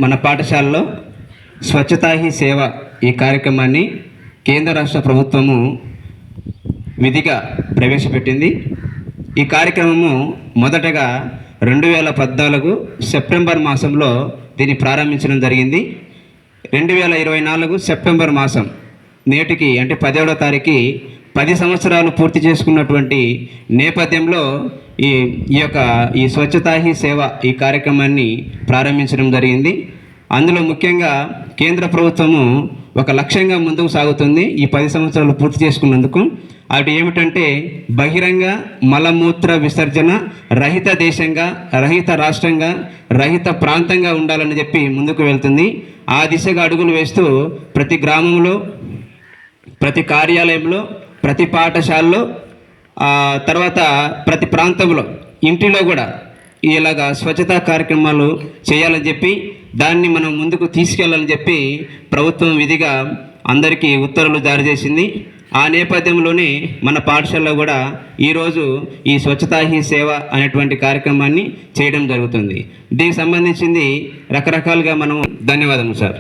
మన పాఠశాలలో స్వచ్ఛతా హీ సేవ ఈ కార్యక్రమాన్ని కేంద్ర రాష్ట్ర ప్రభుత్వము విధిగా ప్రవేశపెట్టింది. ఈ కార్యక్రమము మొదటగా 2014 సెప్టెంబర్ మాసంలో దీన్ని ప్రారంభించడం జరిగింది. 2024 సెప్టెంబర్ మాసం నేటికి అంటే 17వ తారీఖు 10 సంవత్సరాలు పూర్తి చేసుకున్నటువంటి నేపథ్యంలో ఈ స్వచ్ఛతా హీ సేవ ఈ కార్యక్రమాన్ని ప్రారంభించడం జరిగింది. అందులో ముఖ్యంగా కేంద్ర ప్రభుత్వము ఒక లక్ష్యంగా ముందుకు సాగుతుంది. ఈ 10 సంవత్సరాలు పూర్తి చేసుకున్నందుకు అది ఏమిటంటే బహిరంగ మలమూత్ర విసర్జన రహిత దేశంగా, రహిత రాష్ట్రంగా, రహిత ప్రాంతంగా ఉండాలని చెప్పి ముందుకు వెళ్తుంది. ఆ దిశగా అడుగులు వేస్తూ ప్రతి గ్రామంలో, ప్రతి కార్యాలయంలో, ప్రతి పాఠశాలలో, తర్వాత ప్రతి ప్రాంతంలో, ఇంటిలో కూడా ఇలాగా స్వచ్ఛతా కార్యక్రమాలు చేయాలని చెప్పి దాన్ని మనం ముందుకు తీసుకెళ్ళాలని చెప్పి ప్రభుత్వం విధిగా అందరికీ ఉత్తర్వులు జారీ చేసింది. ఆ నేపథ్యంలోనే మన పాఠశాలలో కూడా ఈరోజు ఈ స్వచ్ఛతా హీ సేవ అనేటువంటి కార్యక్రమాన్ని చేయడం జరుగుతుంది. దీనికి సంబంధించింది రకరకాలుగా మనం ధన్యవాదములు సార్.